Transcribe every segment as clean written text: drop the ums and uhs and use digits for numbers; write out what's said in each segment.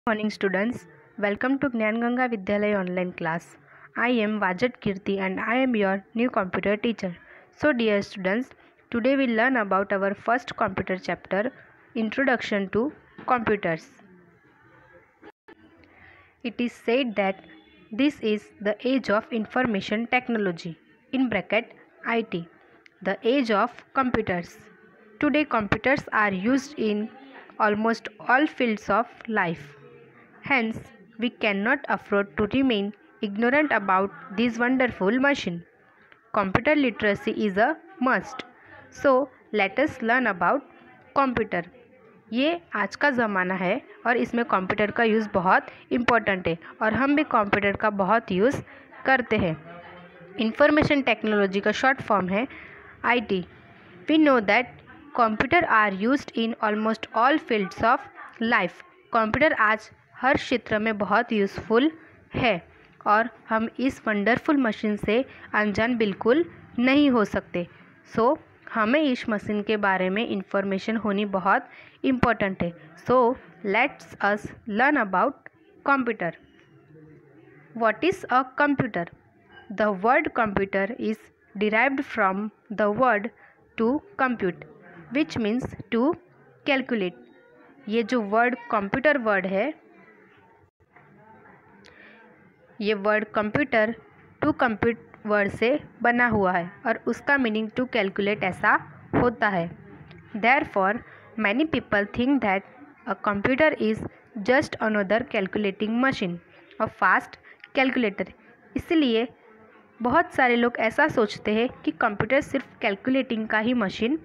Morning students, welcome to Gnan Ganga Vidyalaya online class. I am Vajat Kirti and I am your new computer teacher. So dear students, today we learn about our first computer chapter, Introduction to Computers. It is said that this is the age of information technology, in bracket IT, the age of computers. Today computers are used in almost all fields of life. Hence, we cannot afford to remain ignorant about this wonderful machine. Computer literacy is a must. So, let us learn about computer. ये आज का ज़माना है और इसमें computer का use बहुत important है और हम भी कंप्यूटर का बहुत यूज़ करते हैं. इंफॉर्मेशन टेक्नोलॉजी का शॉर्ट फॉर्म है IT. We know that computer are used in almost all fields of life. Computer आज हर क्षेत्र में बहुत यूज़फुल है और हम इस वंडरफुल मशीन से अनजान बिल्कुल नहीं हो सकते. सो हमें इस मशीन के बारे में इंफॉर्मेशन होनी बहुत इम्पोर्टेंट है. So let's us learn about computer. What is a computer? The word computer is derived from the word to compute, which means to calculate. ये जो वर्ड कंप्यूटर वर्ड है, ये word computer to compute word से बना हुआ है और उसका मीनिंग टू कैलकुलेट ऐसा होता है. Therefore many people think that a computer is just another calculating machine, a fast calculator. इसलिए बहुत सारे लोग ऐसा सोचते हैं कि कंप्यूटर सिर्फ कैलकुलेटिंग का ही मशीन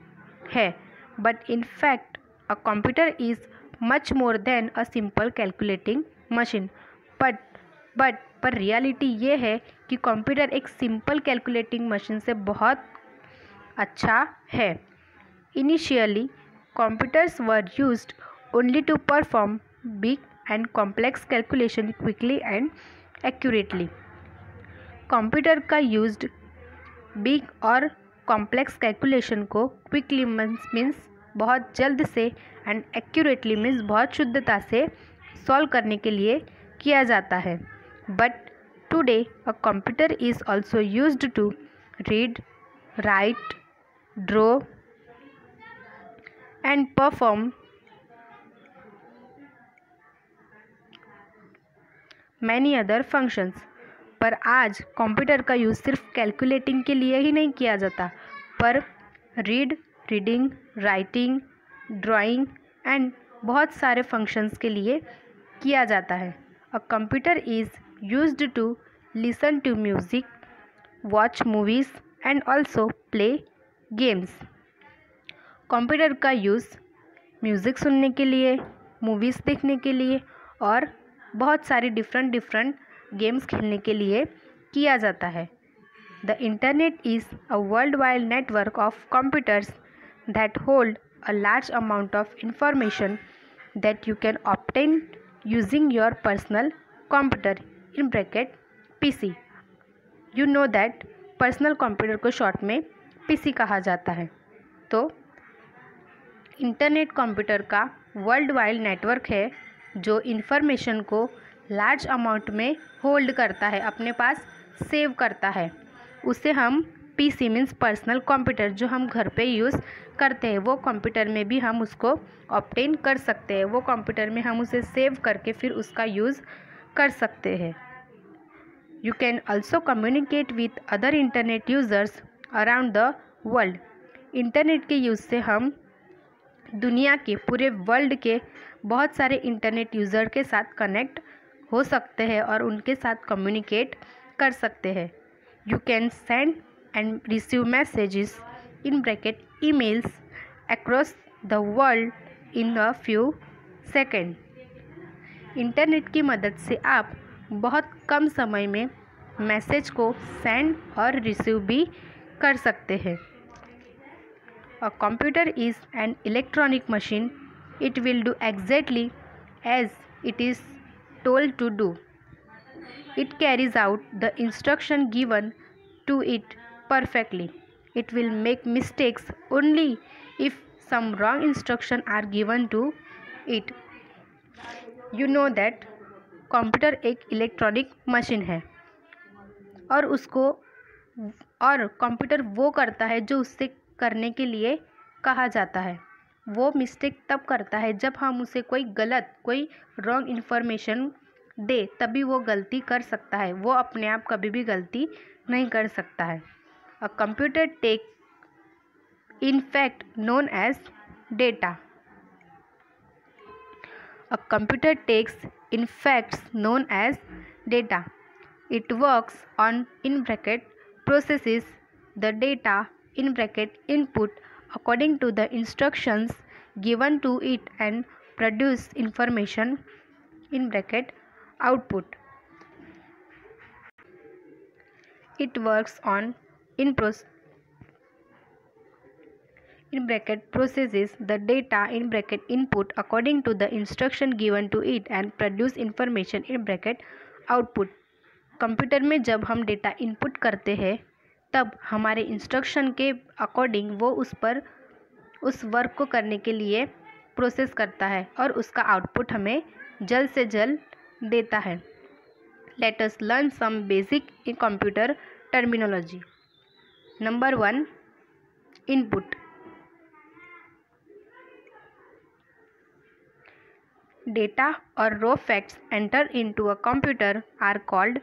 है. But in fact a computer is much more than a simple calculating machine. पर रियलिटी ये है कि कंप्यूटर एक सिंपल कैलकुलेटिंग मशीन से बहुत अच्छा है. Initially computers were used only to perform big and complex calculation quickly and accurately. Computer का यूज्ड बिग और कॉम्प्लेक्स कैलकुलेशन को क्विकली मीन्स बहुत जल्द से एंड एक्यूरेटली मीन्स बहुत शुद्धता से सॉल्व करने के लिए किया जाता है. But today a computer is also used to read, write, draw and perform many other functions. पर आज कंप्यूटर का यूज़ सिर्फ कैलकुलेटिंग के लिए ही नहीं किया जाता, पर रीडिंग, राइटिंग, ड्राइंग एंड बहुत सारे फंक्शंस के लिए किया जाता है. A computer is used to listen to music, watch movies and also play games. Computer का यूज़ म्यूज़िक सुनने के लिए, मूवीज़ देखने के लिए और बहुत सारी डिफरेंट गेम्स खेलने के लिए किया जाता है. The internet is a world wide network of computers that hold a large amount of information that you can obtain using your personal computer, in bracket PC. You know that personal computer को short में PC कहा जाता है. तो internet computer का world wide network है जो information को लार्ज अमाउंट में होल्ड करता है, अपने पास सेव करता है. उसे हम PC मीन्स पर्सनल कंप्यूटर जो हम घर पे यूज़ करते हैं, वो कंप्यूटर में भी हम उसको ऑब्टेन कर सकते हैं. वो कंप्यूटर में हम उसे सेव करके फिर उसका यूज़ कर सकते हैं. You can also communicate with other internet users around the world. Internet के यूज़ से हम दुनिया के पूरे वर्ल्ड के बहुत सारे इंटरनेट यूज़र के साथ कनेक्ट हो सकते हैं और उनके साथ कम्युनिकेट कर सकते हैं. You can send and receive messages, in bracket emails, across the world in a few second. Internet की मदद से आप बहुत कम समय में मैसेज को सेंड और रिसीव भी कर सकते हैं. A computer is an electronic machine. It will do exactly as it is told to do. It carries out the instruction given to it perfectly. It will make mistakes only if some wrong instructions are given to it. You know that computer एक electronic machine है और computer वो करता है जो उससे करने के लिए कहा जाता है। वो मिस्टेक तब करता है जब हम उसे कोई रॉन्ग इन्फॉर्मेशन दे, तभी वो गलती कर सकता है। वो अपने आप कभी भी गलती नहीं कर सकता है। A computer take in fact known as data. A computer takes in facts known as data. It works on processes the data input according to the instructions given to it and produce information output. It works on processes the data input according to the instruction given to it and produce information output. Computer में जब हम data input करते हैं तब हमारे instruction के according वो उस वर्क को करने के लिए प्रोसेस करता है और उसका आउटपुट हमें जल्द से जल्द देता है। Let us learn some basic in computer terminology. Number 1, input. Data or raw facts entered into a computer are called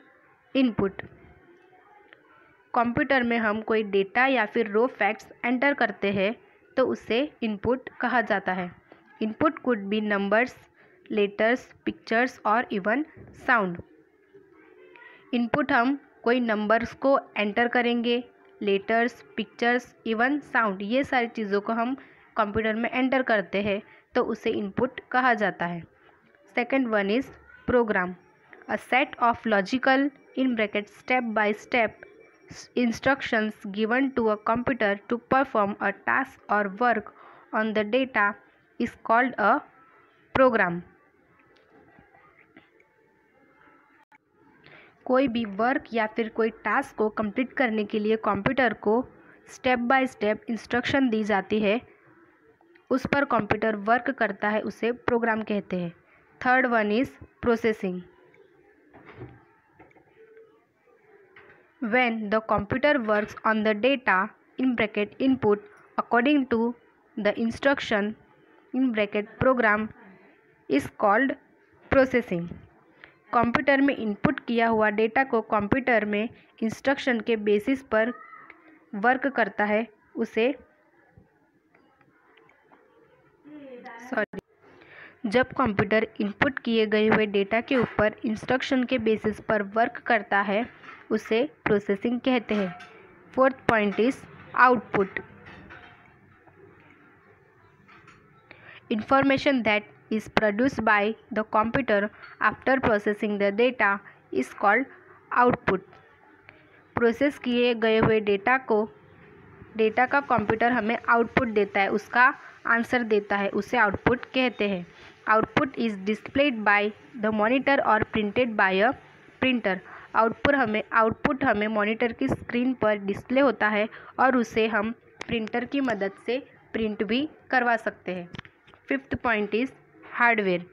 input. Computer में हम कोई डेटा या फिर रो फैक्ट्स एंटर करते हैं तो उसे इनपुट कहा जाता है। Input could be numbers, letters, pictures और इवन साउंड। इनपुट हम कोई नंबर्स को एंटर करेंगे, लेटर्स, पिक्चर्स, इवन साउंड, ये सारी चीज़ों को हम कंप्यूटर में एंटर करते हैं तो उसे इनपुट कहा जाता है। Second one is program. A set of logical step by step instructions given to a computer to perform a task or work on the data is called a program. कोई भी work या फिर कोई task को complete करने के लिए computer को स्टेप बाय स्टेप इंस्ट्रक्शन दी जाती है, उस पर कंप्यूटर वर्क करता है, उसे प्रोग्राम कहते हैं। Third one is processing. When the computer works on the data input according to the instruction program is called processing. Computer में इनपुट किया हुआ डेटा को कंप्यूटर में इंस्ट्रक्शन के बेसिस पर वर्क करता है, उसे जब कंप्यूटर इनपुट किए गए हुए डेटा के ऊपर इंस्ट्रक्शन के बेसिस पर वर्क करता है उसे प्रोसेसिंग कहते हैं। Fourth point is output. Information that is produced by the computer after processing the data is called output. Process किए गए हुए डेटा का कंप्यूटर हमें आउटपुट देता है, उसका आंसर देता है, उसे आउटपुट कहते हैं। Output is displayed by the monitor और printed by a printer. Output हमें मॉनिटर की स्क्रीन पर डिस्प्ले होता है और उसे हम प्रिंटर की मदद से प्रिंट भी करवा सकते हैं। Fifth point is hardware.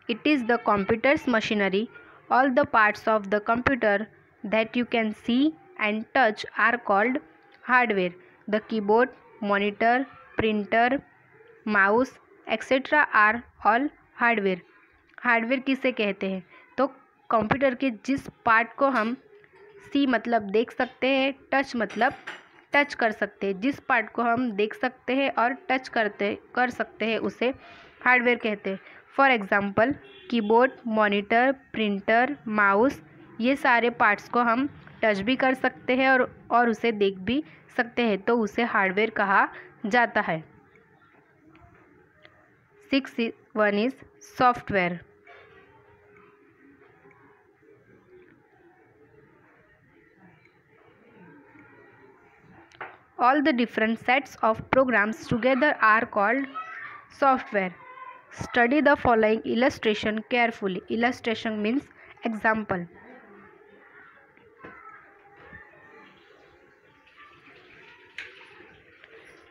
It is the computer's machinery. All the parts of the computer that you can see and touch are called hardware. The keyboard, monitor, printer, mouse etcetera are all hardware. Hardware किसे कहते हैं? तो computer के जिस part को हम सी मतलब देख सकते हैं, टच मतलब टच कर सकते हैं, जिस पार्ट को हम देख सकते हैं और टच कर सकते हैं उसे हार्डवेयर कहते हैं। For example keyboard, monitor, printer, mouse, ये सारे पार्ट्स को हम टच भी कर सकते हैं और उसे देख भी सकते हैं, तो उसे हार्डवेयर कहा जाता है। 6 one is software. All the different sets of programs together are called software. Study the following illustration carefully. Illustration means example.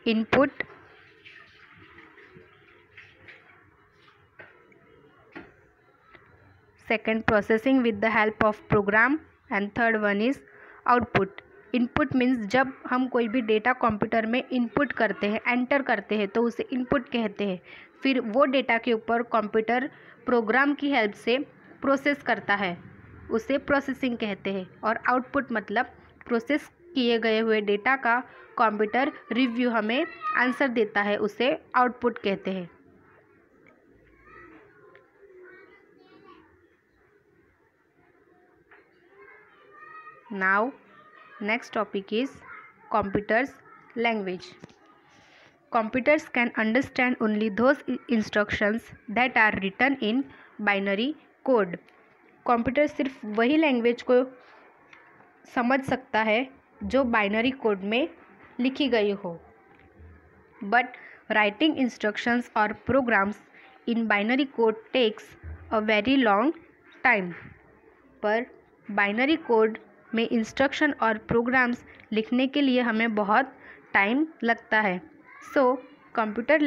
Input, second processing with the help of program, and third one is output. Input means जब हम कोई भी data computer में input करते हैं, enter करते हैं, तो उसे इनपुट कहते हैं। फिर वो डेटा के ऊपर कंप्यूटर प्रोग्राम की हेल्प से प्रोसेस करता है, उसे प्रोसेसिंग कहते हैं। और आउटपुट मतलब प्रोसेस किए गए हुए डेटा का कंप्यूटर रिव्यू हमें आंसर देता है, उसे आउटपुट कहते हैं। Now next topic is computers language. Computers can understand only those instructions that are written in binary code. Computer सिर्फ वही लैंग्वेज को समझ सकता है जो बाइनरी कोड में लिखी गई हो। बट राइटिंग इंस्ट्रक्शंस और programs in binary code takes a very long time. पर बाइनरी कोड में इंस्ट्रक्शन और प्रोग्राम्स लिखने के लिए हमें बहुत टाइम लगता है। So computer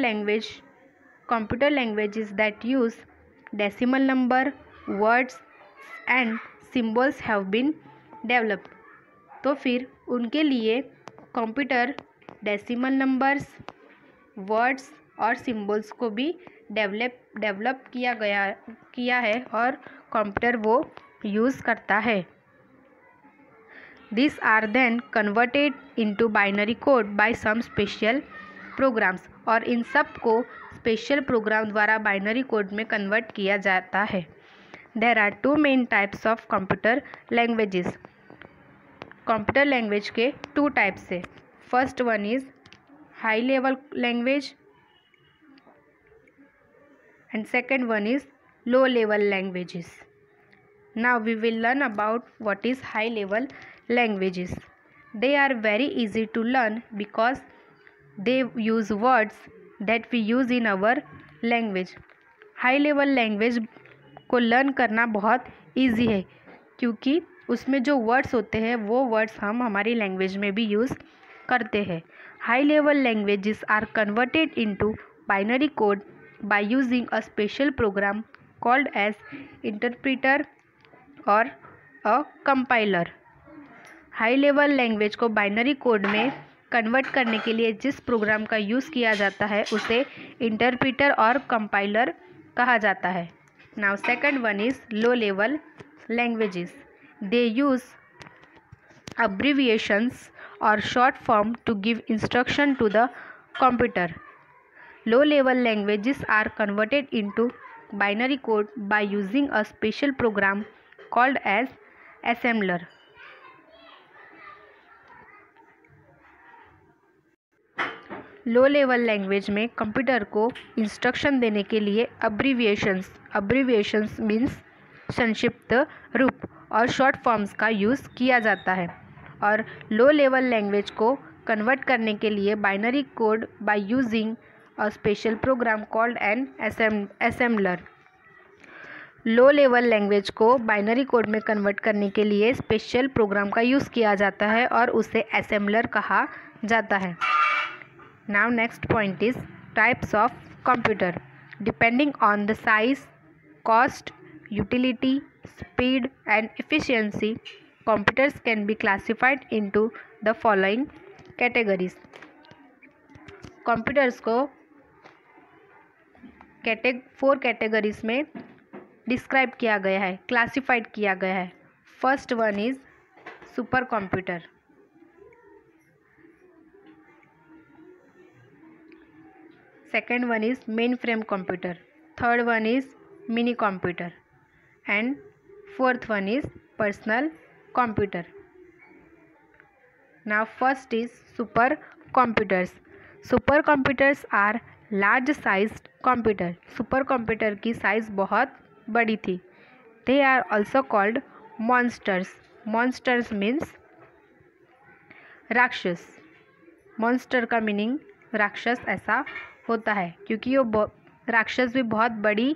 languages that use decimal number, words and symbols have been developed. तो फिर उनके लिए कंप्यूटर डेसिमल नंबर्स, वर्ड्स और सिम्बल्स को भी डेवलप किया है और कंप्यूटर वो यूज़ करता है। These are then converted into binary code by some special programs, और इन सब को स्पेशल प्रोग्राम द्वारा बाइनरी कोड में कन्वर्ट किया जाता है। There are two main types of computer languages. Computer language के टू टाइप्स है। First one is high level language and second one is low level languages. Now we will learn about what is high level languages. They are very easy to learn because they use words that we use in our language. High level language को learn करना बहुत easy है क्योंकि उसमें जो words होते हैं वो वर्ड्स हम हमारी लैंग्वेज में भी यूज़ करते हैं। High level languages are converted into binary code by using a special program called as interpreter or a compiler. High level language को बाइनरी कोड में कन्वर्ट करने के लिए जिस प्रोग्राम का यूज़ किया जाता है उसे इंटरप्रीटर और कंपाइलर कहा जाता है। Now second one is low level languages. They use abbreviations or short form to give instruction to the computer. Low-level languages are converted into binary code by using a special program called as assembler. Low level language में computer को instruction देने के लिए अब्रीविएशंस means संक्षिप्त रूप और short forms का use किया जाता है, और लो लेवल लैंग्वेज को कन्वर्ट करने के लिए binary code by using a special program called an assembler. Low level language को बाइनरी कोड में कन्वर्ट करने के लिए स्पेशल प्रोग्राम का यूज़ किया जाता है और उसे असेंबलर कहा जाता है. Now next point is types of computer. Depending on the size, cost, utility, speed and efficiency, computers can be classified into the following categories. Computers को 4 categories में डिस्क्राइब किया गया है, क्लासिफाइड किया गया है. First one is super computer. Second one is mainframe computer. Third one is mini computer. And fourth one is personal computer. Now first is supercomputers. Supercomputers are large sized computer. Supercomputer की size बहुत बड़ी थी. They are also called monsters. Monsters means राक्षस. Monster का meaning राक्षस ऐसा होता है क्योंकि वो राक्षस भी बहुत बड़ी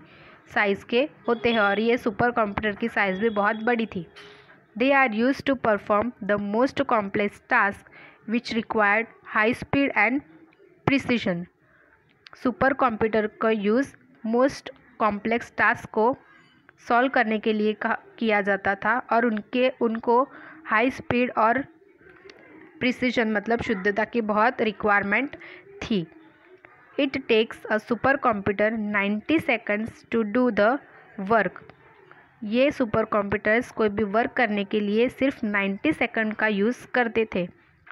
साइज़ के होते हैं और ये सुपर कंप्यूटर की साइज़ भी बहुत बड़ी थी. They are use to perform the most complex task which required high speed and precision. Super computer का यूज़ मोस्ट कॉम्प्लेक्स टास्क को सॉल्व करने के लिए किया जाता था और उनको हाई स्पीड और प्रिसीजन मतलब शुद्धता की बहुत रिक्वायरमेंट थी। It takes a super computer 90 seconds to do the work. ये सुपर कंप्यूटर्स कोई भी वर्क करने के लिए सिर्फ 90 सेकंड का यूज़ करते थे,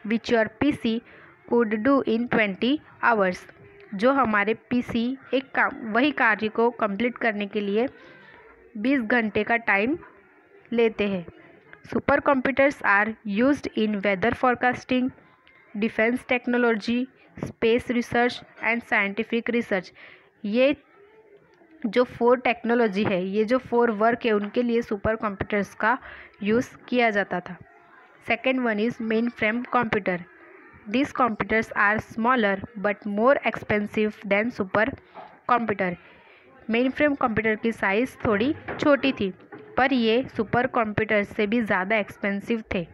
which your PC could do in 20 hours. जो हमारे पीसी वही कार्य को कंप्लीट करने के लिए 20 घंटे का टाइम लेते हैं। Super computers are used in weather forecasting, defence technology, space research and scientific research. ये जो 4 टेक्नोलॉजी है, ये जो 4 वर्क है, उनके लिए सुपर कंप्यूटर्स का यूज़ किया जाता था। Second one is main frame computer. These computers are smaller but more expensive than super computer. Main frame computer की साइज़ थोड़ी छोटी थी, पर ये सुपर कंप्यूटर से भी ज़्यादा एक्सपेंसिव थे।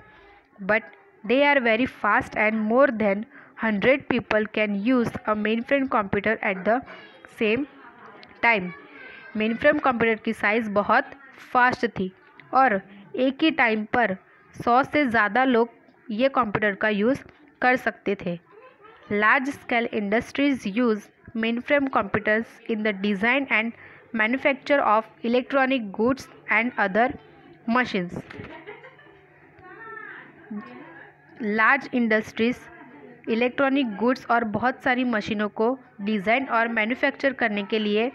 But they are very fast and more than 100 people can use a main frame computer at the same time. Main frame computer की साइज़ बहुत फास्ट थी और एक ही टाइम पर 100 से ज़्यादा लोग ये कंप्यूटर का यूज़ कर सकते थे। Large scale industries use main frame computers in the design and manufacture of electronic goods and other machines. Large industries electronic goods और बहुत सारी मशीनों को डिज़ाइन और मैन्युफैक्चर करने के लिए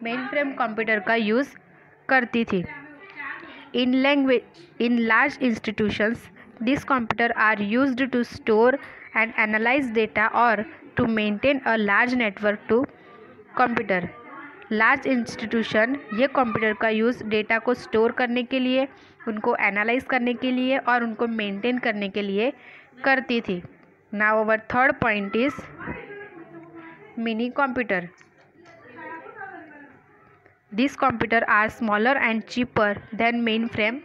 मेन फ्रेम कंप्यूटर का यूज़ करती थी। In large institutions these computers are used to store and analyze data or to maintain a large network to computer. Large institution ये कंप्यूटर का यूज़ डेटा को स्टोर करने के लिए, उनको एनालाइज करने के लिए और उनको मेंटेन करने के लिए करती थी। Now our third point is mini computer. This computer are smaller and cheaper than main frame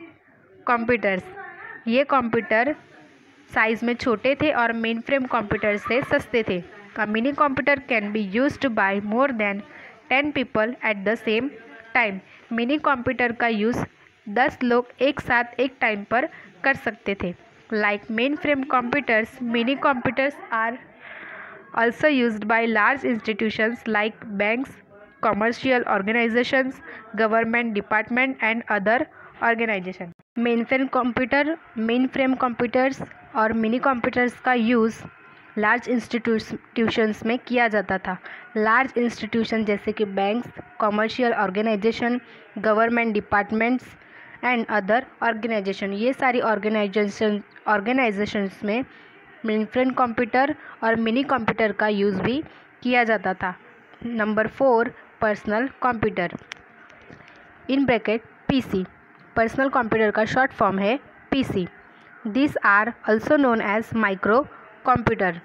computers. ये कंप्यूटर साइज़ में छोटे थे और मेन फ्रेम कंप्यूटर से सस्ते थे। A mini computer can be used by more than 10 people eight the same time. Mini computer का use 10 लोग एक साथ एक टाइम पर कर सकते थे। Like main frame computers, mini computers are also used by large institutions like banks, commercial organisations, government department and other organisation. Main frame computers और मिनी कंप्यूटर्स का यूज़ लार्ज इंस्टीट्यूशंस में किया जाता था। लार्ज इंस्टीट्यूशन जैसे कि banks, commercial organisation, government departments and other organisation, ये सारी ऑर्गेनाइजेशंस में मेन फ्रेम कंप्यूटर और मिनी कंप्यूटर का यूज़ भी किया जाता था। Number 4 personal computer in bracket PC. Personal computer का शॉर्ट फॉर्म है PC. This are also known as micro computer.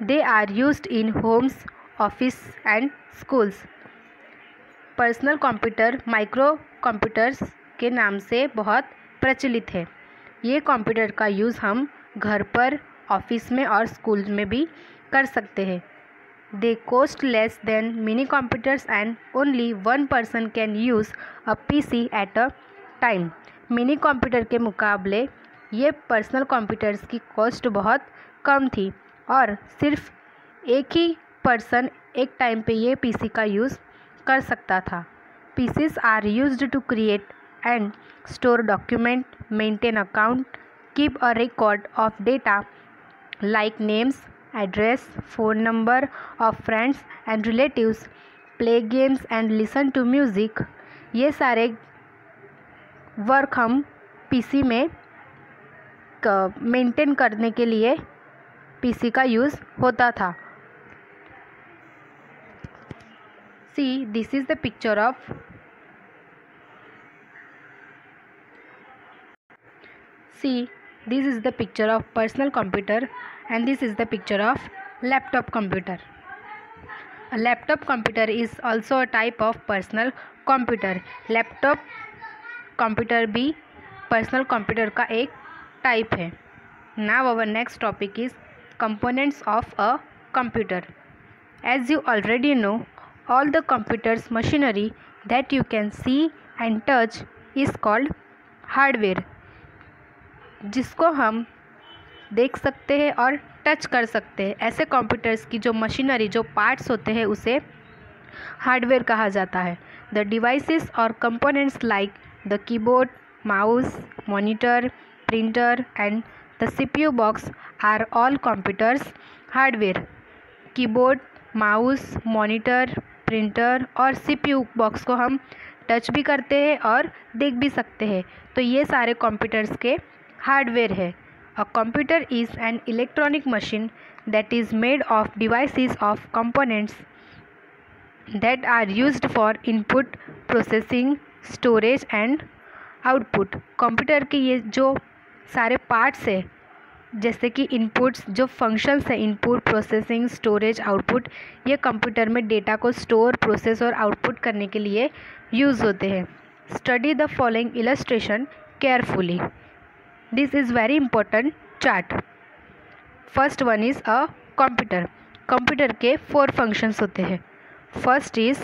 They are used in homes, office and schools. Personal computer micro computers के नाम से बहुत प्रचलित है। ये कंप्यूटर का यूज़ हम घर पर, ऑफिस में और स्कूल में भी कर सकते हैं। They cost less than mini computers and only one person can use a PC at a time. Mini computer के मुकाबले ये पर्सनल कंप्यूटर्स की कॉस्ट बहुत कम थी और सिर्फ एक ही पर्सन एक टाइम पे ये पीसी का यूज़ कर सकता था। PCs are used to create and store document, maintain account, keep a record of data like names, address, phone number of friends and relatives, play games and listen to music। ये सारे work हम PC में maintain करने के लिए PC का use होता था। See, this is the picture of personal computer and this is the picture of laptop computer. A laptop computer is also a type of personal computer. Laptop computer भी personal computer का एक type है। Now our next topic is components of a computer. As you already know, All the computer's machinery that you can see and touch is called hardware. जिसको हम देख सकते हैं और टच कर सकते हैं, ऐसे कंप्यूटर्स की जो मशीनरी, जो पार्ट्स होते हैं, उसे हार्डवेयर कहा जाता है. द डिवाइसेस और components like the keyboard, mouse, monitor, printer and the CPU box are all computers hardware. Keyboard, mouse, monitor, printer और सीपीयू बॉक्स को हम टच भी करते हैं और देख भी सकते हैं, तो ये सारे कंप्यूटर्स के हार्डवेयर है. A computer is an electronic machine that is made of devices of components that are used for input, processing, storage and output. Computer के ये जो सारे पार्ट्स है, जैसे कि इनपुट्स, जो फंक्शंस है, इनपुट, प्रोसेसिंग, स्टोरेज, आउटपुट, ये कंप्यूटर में डेटा को स्टोर, प्रोसेस और आउटपुट करने के लिए यूज़ होते हैं. Study the following illustration carefully. This is very important chart. First one is a computer. Computer के 4 फंक्शंस होते हैं. First is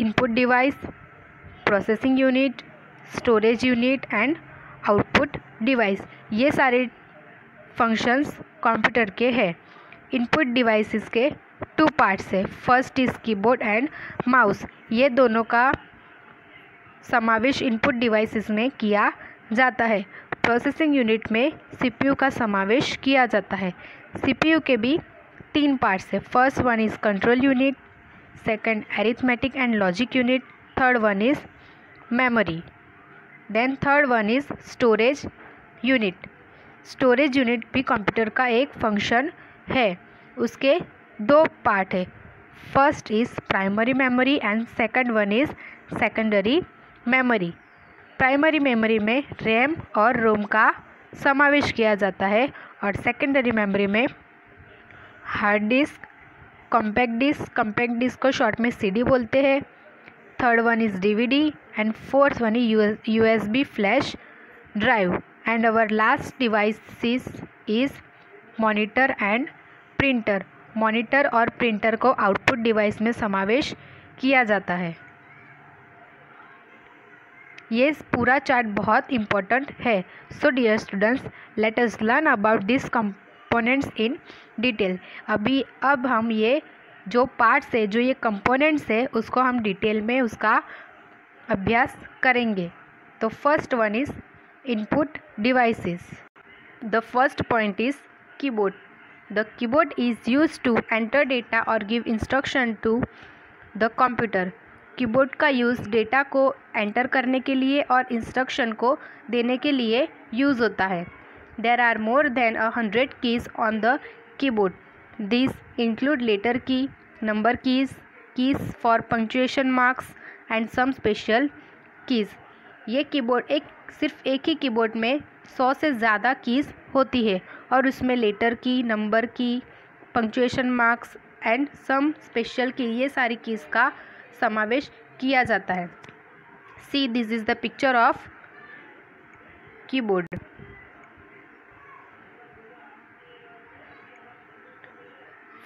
input device, processing unit, storage unit and output device. ये सारे फंक्शंस कंप्यूटर के हैं. Input devices के 2 parts है. First is keyboard and mouse. ये दोनों का समावेश इनपुट डिवाइसेस में किया जाता है. प्रोसेसिंग यूनिट में सीपीयू का समावेश किया जाता है. सीपीयू के भी 3 पार्ट्स है. First one is control unit, second arithmetic and logic unit, third one is memory, then third one is storage unit. Storage unit भी कंप्यूटर का एक फंक्शन है. उसके 2 पार्ट है. First is primary memory and second one is secondary memory. Primary memory में RAM और ROM का समावेश किया जाता है और सेकेंडरी मेमोरी में हार्ड डिस्क, कॉम्पैक्ट डिस्क को शॉर्ट में सीडी बोलते हैं. Third one is DVD and fourth one is USB flash drive. And our last devices is monitor and printer. Monitor और प्रिंटर को आउटपुट डिवाइस में समावेश किया जाता है. ये पूरा चार्ट बहुत इम्पोर्टेंट है. So dear students, let us learn about this components in detail. अब हम ये जो पार्ट्स है, जो ये कंपोनेंट्स है, उसको हम डिटेल में उसका अभ्यास करेंगे. तो first one is input devices. The first point is keyboard. The keyboard is used to enter data और give instruction to the computer. Keyboard का यूज़ डेटा को एंटर करने के लिए और इंस्ट्रक्शन को देने के लिए यूज़ होता है. There are more than 100 keys on the keyboard. This include letter key, number keys for punctuation marks and some special keys. ये कीबोर्ड सिर्फ एक ही कीबोर्ड में 100 से ज़्यादा कीज़ होती है और उसमें letter key, number key, punctuation marks and some special key, ये सारी कीज़ का समावेश किया जाता है. See, this is the picture of keyboard.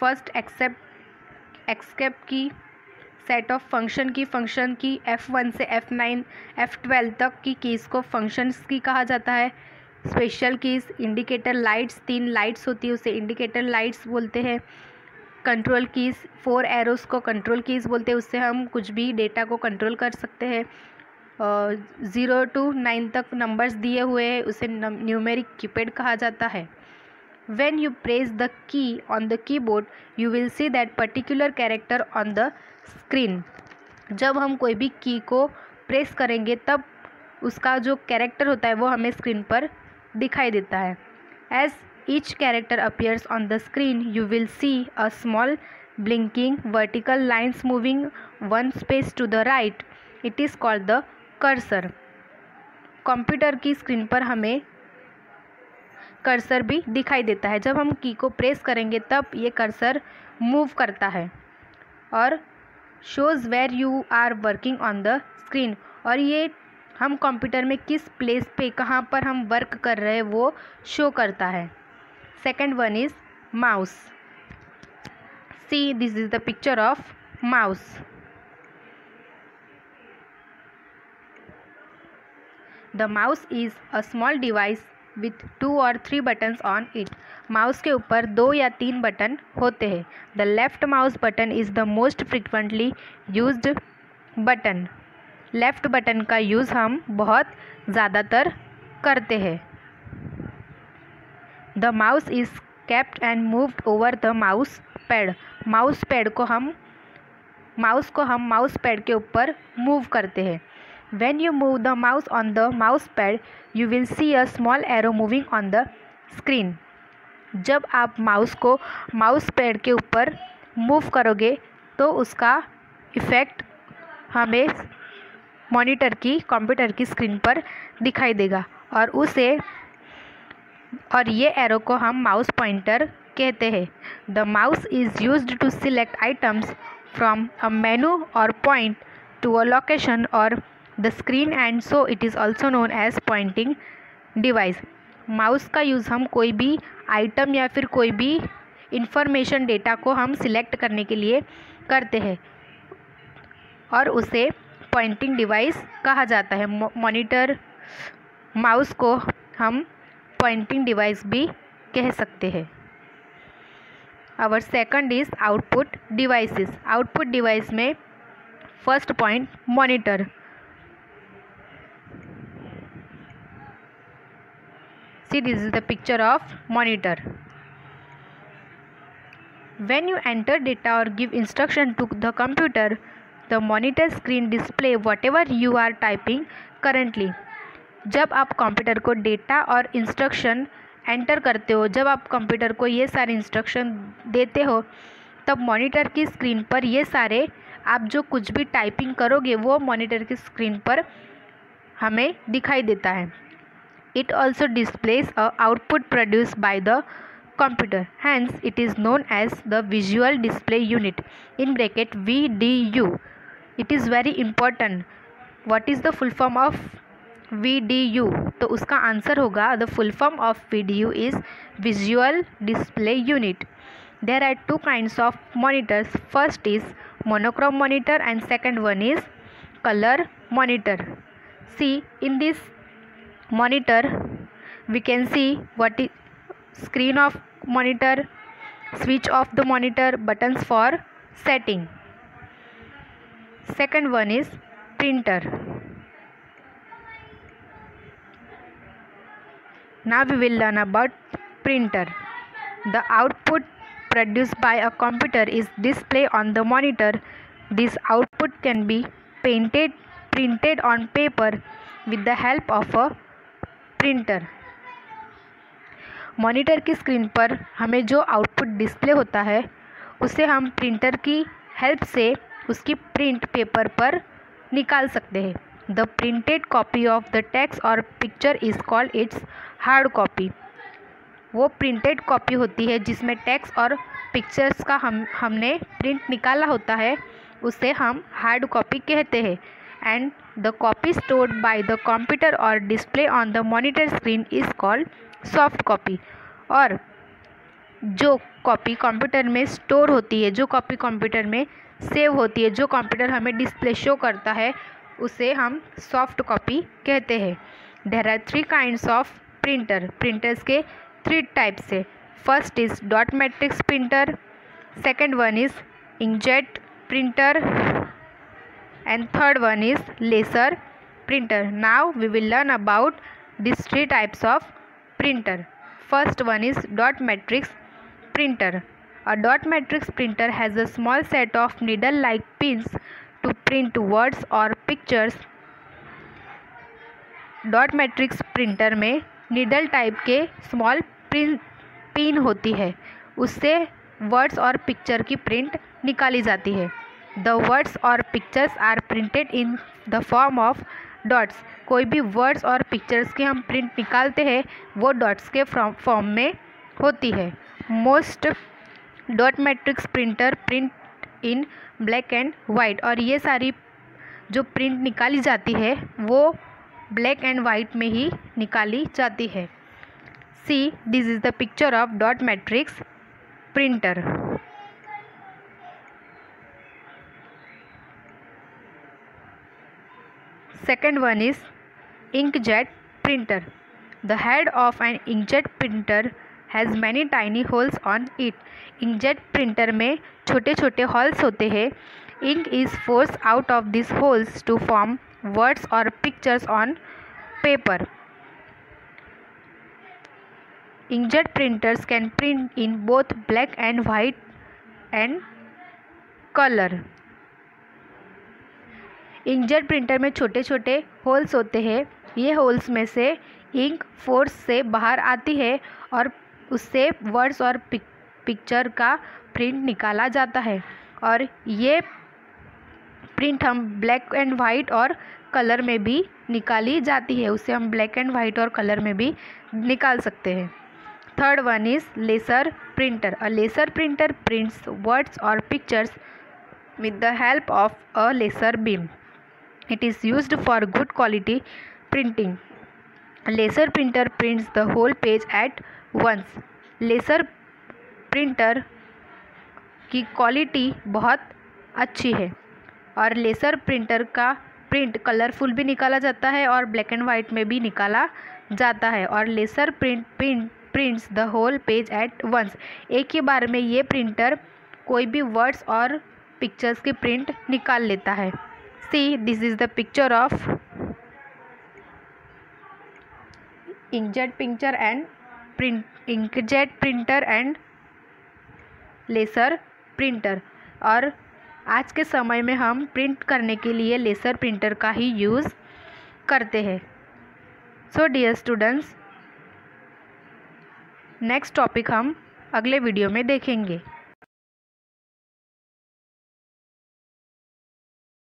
First except key, set of function key F1 से F9 F12 तक की कीज़ को फंक्शंस की कहा जाता है. Special keys, indicator lights, 3 lights होती है, उसे इंडिकेटर लाइट्स बोलते हैं. कंट्रोल कीज़, 4 एरोस को कंट्रोल कीज़ बोलते हैं, उससे हम कुछ भी डेटा को कंट्रोल कर सकते हैं. 0 to 9 तक नंबर्स दिए हुए हैं, उसे न्यूमेरिक कीपैड कहा जाता है. When you press the key on the keyboard, you will see that particular character on the screen. जब हम कोई भी की को प्रेस करेंगे तब उसका जो कैरेक्टर होता है वो हमें स्क्रीन पर दिखाई देता है. As each character appears on the screen, you will see a small blinking vertical lines moving one space to the right. It is called the cursor. Computer की स्क्रीन पर हमें कर्सर भी दिखाई देता है. जब हम की को प्रेस करेंगे तब ये कर्सर मूव करता है और shows where you are working on the screen. और ये हम कंप्यूटर में किस प्लेस पे, कहाँ पर हम वर्क कर रहे हैं वो शो करता है. Second one is mouse. See, this is the picture of mouse. The mouse is a small device with 2 or 3 buttons on it. Mouse के ऊपर 2 या 3 बटन होते हैं. The left mouse button is the most frequently used button. Left button का use हम बहुत ज़्यादातर करते हैं. The mouse is kept and moved over the mouse pad. Mouse को हम माउस पैड के ऊपर मूव करते हैं. When you move the mouse on the mouse pad, you will see a small arrow moving on the screen. जब आप mouse को mouse pad के ऊपर मूव करोगे तो उसका इफ़ेक्ट हमें कंप्यूटर की स्क्रीन पर दिखाई देगा और ये एरो को हम माउस पॉइंटर कहते हैं. The mouse is used to select items from a menu और पॉइंट टू अ लोकेशन और the screen and so it is also known as pointing device. Mouse का यूज़ हम कोई भी आइटम या फिर कोई भी इंफॉर्मेशन डेटा को हम सिलेक्ट करने के लिए करते हैं और उसे पॉइंटिंग डिवाइस कहा जाता है. मॉनिटर माउस को हम पॉइंटिंग डिवाइस भी कह सकते हैं. Our second is output devices. Output device में first point monitor. See, this is the picture of monitor. When you enter data or give instruction to the computer, the monitor screen display whatever you are typing currently. जब आप computer को data और instruction enter करते हो, जब आप computer को ये सारे इंस्ट्रक्शन देते हो, तब मॉनिटर की स्क्रीन पर ये सारे आप जो कुछ भी टाइपिंग करोगे वो मॉनिटर की स्क्रीन पर हमें दिखाई देता है. It also displays a output produced by the computer. Hence, it is known as the Visual Display Unit, in bracket VDU. It is very important. What is the full form of VDU? तो उसका answer होगा the full form of VDU is Visual Display Unit. There are two kinds of monitors. First is monochrome monitor and second one is color monitor. See, in this monitor we can see what is screen of monitor, switch of the monitor, buttons for setting. Second one is printer. Now we will learn about printer. The output produced by a computer is displayed on the monitor. This output can be printed on paper with the help of a printer. Monitor की screen पर हमें जो output display होता है उसे हम printer की help से उसकी प्रिंट पेपर पर निकाल सकते हैं. The printed copy of the text और picture is called it's hard copy. वो प्रिंटेड कॉपी होती है जिसमें टेक्स्ट और पिक्चर्स का हमने प्रिंट निकाला होता है, उसे हम हार्ड कॉपी कहते हैं. And the copy stored by the computer or display on the monitor screen is called soft copy. और जो कॉपी कंप्यूटर में स्टोर होती है, जो कॉपी कंप्यूटर में सेव होती है, जो कंप्यूटर हमें डिस्प्ले शो करता है, उसे हम सॉफ्ट कॉपी कहते हैं. There are 3 kinds of printer. Printers के 3 टाइप्स है. First is dot matrix printer, second one is inkjet printer and third one is laser printer. Now we will learn about these 3 types of printer. First one is dot matrix printer. A dot matrix printer has a small set of needle like pins to print words or pictures. Dot matrix printer में needle type के small pin होती है, उससे words और picture की print निकाली जाती है. द वर्ड्स और pictures are printed in the form of dots. कोई भी वर्ड्स और पिक्चर्स की हम प्रिंट निकालते हैं वो डॉट्स के फॉर्म में होती है. Most dot matrix printer print in black and white. और ये सारी जो प्रिंट निकाली जाती है वो ब्लैक एंड वाइट में ही निकाली जाती है. See, this is the picture of dot matrix printer. Second one is inkjet printer. The head of an inkjet printer has many tiny holes on it. Inkjet printer में छोटे छोटे holes होते हैं. Ink is forced out of these holes to form words or pictures on paper. Inkjet printers can print in both black and white and color. Inkjet printer में छोटे छोटे holes होते हैं. ये होल्स में से इंक फोर्स से बाहर आती है और उससे वर्ड्स और पिक्चर का प्रिंट निकाला जाता है. और ये प्रिंट हम ब्लैक एंड वाइट और कलर में भी निकाली जाती है. उससे हम ब्लैक एंड वाइट और कलर में भी निकाल सकते हैं. Third one is laser printer. A lesser printer prints words और pictures with the help of a laser beam. It is used for good quality printing. A laser printer prints the whole page at once. Laser printer की quality बहुत अच्छी है और laser printer का print colourful भी निकाला जाता है और ब्लैक एंड वाइट में भी निकाला जाता है. और laser prints the whole page at once. एक ही बार में ये प्रिंटर कोई भी वर्ड्स और पिक्चर्स की प्रिंट निकाल लेता है. See this is the picture of inkjet printer and lesser printer. और आज के समय में हम प्रिंट करने के लिए लेसर प्रिंटर का ही यूज़ करते हैं. So dear students, next topic हम अगले वीडियो में देखेंगे.